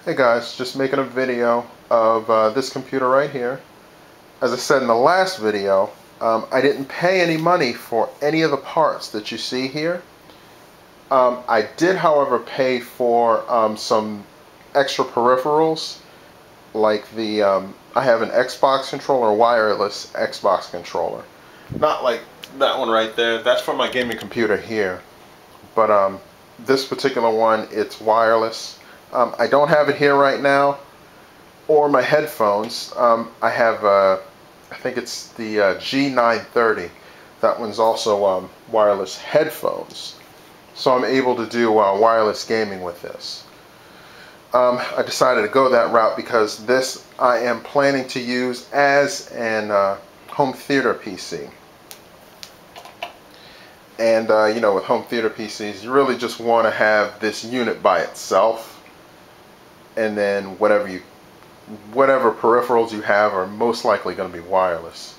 Hey guys, just making a video of this computer right here. As I said in the last video, I didn't pay any money for any of the parts that you see here. I did, however, pay for some extra peripherals, like the I have an Xbox controller, wireless Xbox controller. Not like that one right there. That's for my gaming computer here. But this particular one, it's wireless. I don't have it here right now, or my headphones. I have, I think it's the G930. That one's also wireless headphones. So I'm able to do wireless gaming with this. I decided to go that route because this I am planning to use as an home theater PC. And you know, with home theater PCs, you really just want to have this unit by itself. And then whatever peripherals you have are most likely going to be wireless.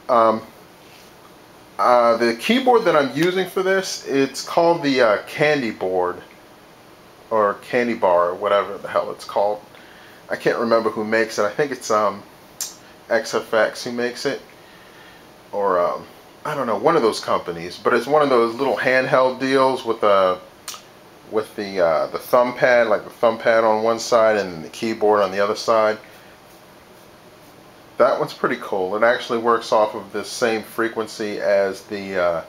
The keyboard that I'm using for this, it's called the Candyboard, or Candybar, or whatever the hell it's called. I can't remember who makes it. I think it's XFX who makes it, or I don't know, one of those companies. But it's one of those little handheld deals with the thumb pad, like the thumb pad on one side and the keyboard on the other side. That one's pretty cool. It actually works off of the same frequency as the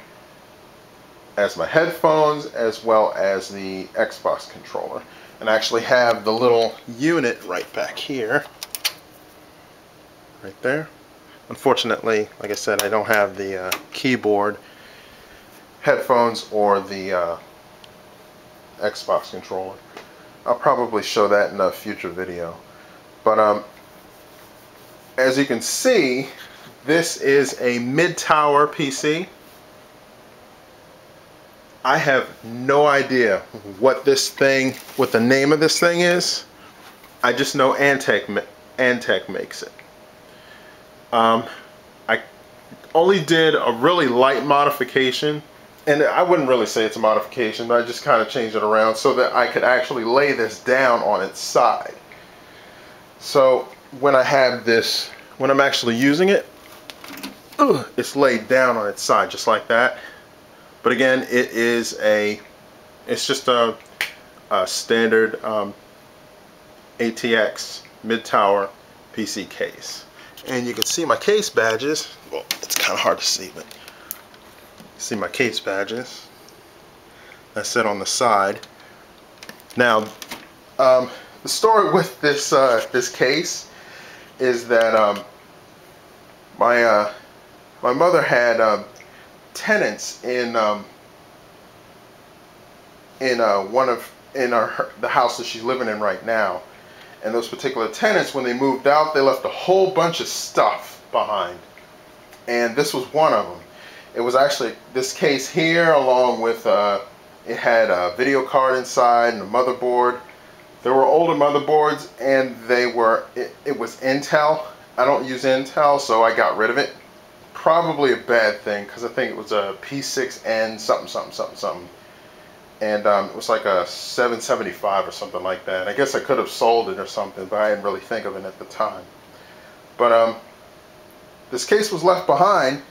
as my headphones, as well as the Xbox controller. And I actually have the little unit right back here, right there. Unfortunately, like I said, I don't have the keyboard, headphones, or the Xbox controller. I'll probably show that in a future video. But as you can see, this is a mid-tower PC. I have no idea what the name of this thing is. I just know Antec makes it. I only did a really light modification. And I wouldn't really say it's a modification, but I just kind of changed it around so that I could actually lay this down on its side. So when I have this, when I'm actually using it, it's laid down on its side just like that. But again, it's just a standard ATX mid-tower PC case. And you can see my case badges. Well, it's kind of hard to see, but see my case badges that sit on the side. Now, the story with this this case is that my mother had tenants in the house that she's living in right now, and those particular tenants, when they moved out, they left a whole bunch of stuff behind, and this was one of them. It was actually this case here, along with it had a video card inside and a motherboard. There were older motherboards, and it was Intel. I don't use Intel, so I got rid of it. Probably a bad thing, because I think it was a P6N something, and it was like a 775 or something like that. I guess I could have sold it or something, but I didn't really think of it at the time. But this case was left behind,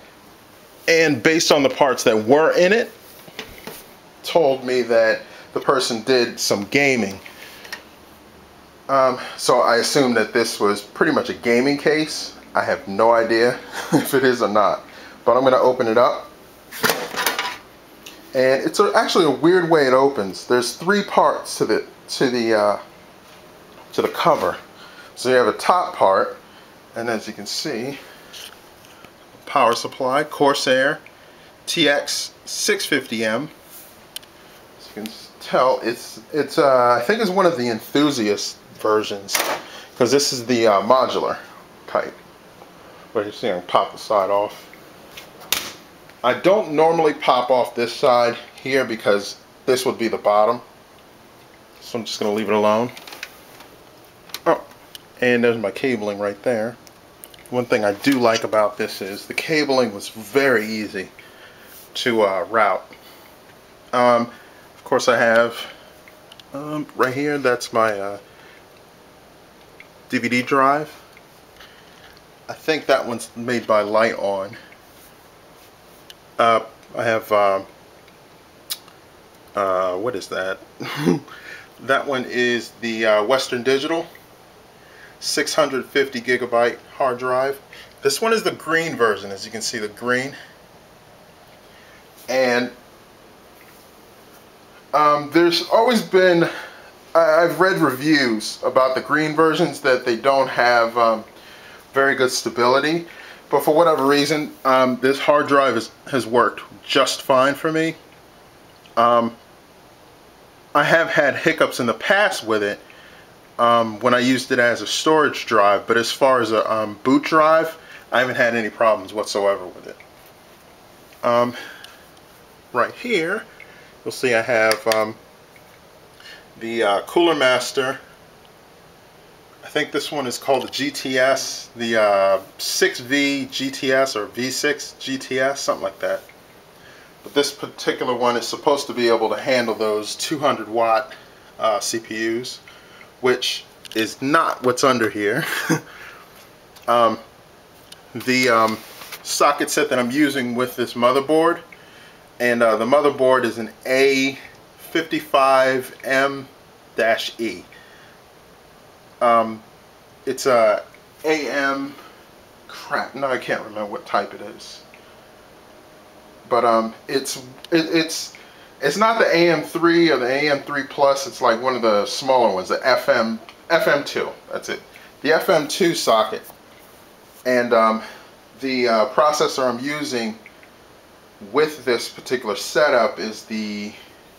and based on the parts that were in it, told me that the person did some gaming. So I assumed that this was pretty much a gaming case. I have no idea if it is or not, but I'm going to open it up. And it's actually a weird way it opens. There's three parts to the cover. So you have a top part, and as you can see, power supply, Corsair TX650M. As you can tell, it's I think it's one of the enthusiast versions, because this is the modular type. But you see, I can pop the side off. I don't normally pop off this side here because this would be the bottom, so I'm just going to leave it alone. Oh, and there's my cabling right there. One thing I do like about this is the cabling was very easy to route. Of course, I have right here, that's my DVD drive. I think that one's made by Light-On. I have what is that? That one is the Western Digital 650 gigabyte hard drive. This one is the green version, as you can see, the green. And there's always been, I've read reviews about the green versions that they don't have very good stability, but for whatever reason, this hard drive has worked just fine for me. I have had hiccups in the past with it when I used it as a storage drive, but as far as a boot drive, I haven't had any problems whatsoever with it. Right here, you'll see I have the CoolerMaster. I think this one is called the GTS, the 6V GTS or V6 GTS, something like that. But this particular one is supposed to be able to handle those 200 watt CPUs, which is not what's under here. The socket set that I'm using with this motherboard, and the motherboard is an A55M-E. It's a AM, crap, no, I can't remember what type it is. But it's not the AM3 or the AM3 Plus. It's like one of the smaller ones, the FM2. That's it, the FM2 socket. And the processor I'm using with this particular setup is the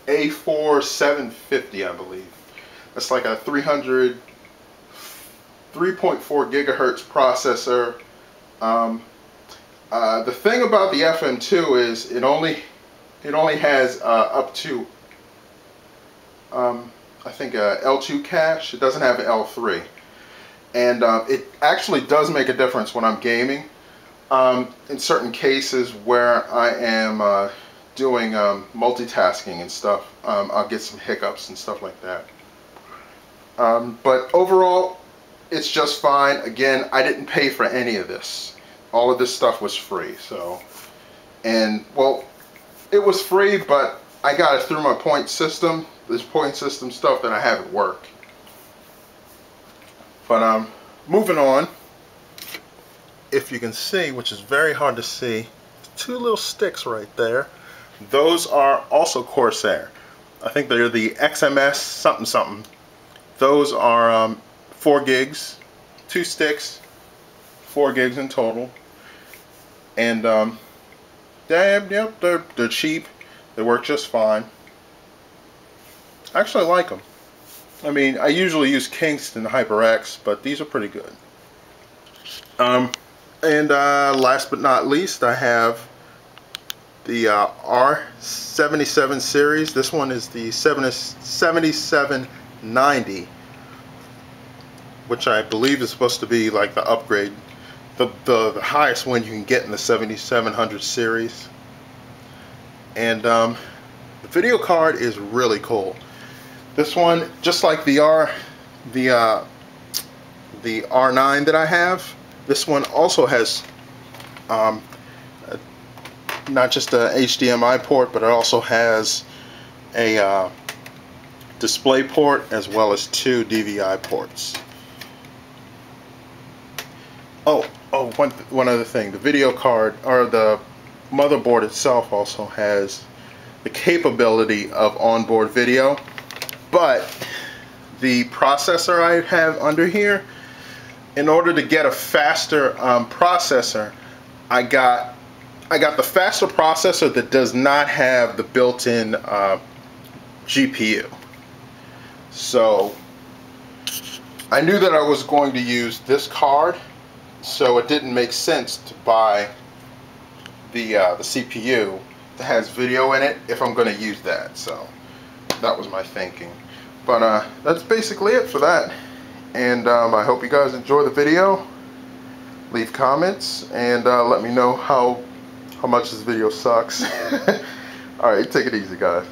A4 750, I believe. That's like a 3.4 gigahertz processor. The thing about the FM2 is it only has up to I think L2 cache. It doesn't have an L3, and it actually does make a difference when I'm gaming. In certain cases where I am doing multitasking and stuff, I'll get some hiccups and stuff like that. But overall, it's just fine. Again, I didn't pay for any of this. All of this stuff was free. So, and well, it was free, but I got it through my point system. This point system stuff that I have at work. But moving on. If you can see, which is very hard to see, two little sticks right there. Those are also Corsair. I think they're the XMS something something. Those are 4 gigs, 2 sticks, 4 gigs in total. And yep, they're cheap. They work just fine. I actually like them. I mean, I usually use Kingston HyperX, but these are pretty good. And last but not least, I have the R77 series. This one is the 7790, which I believe is supposed to be like the upgrade, the highest one you can get in the 7700 series. And the video card is really cool. This one, just like the R9 that I have, this one also has not just a HDMI port, but it also has a display port as well as 2 DVI ports. One other thing, the video card, or the motherboard itself, also has the capability of onboard video, but the processor I have under here, in order to get a faster processor, I got the faster processor that does not have the built-in GPU. So I knew that I was going to use this card, so it didn't make sense to buy the CPU that has video in it if I'm going to use that. So that was my thinking. But that's basically it for that. And I hope you guys enjoy the video. Leave comments and let me know how much this video sucks. Alright, take it easy, guys.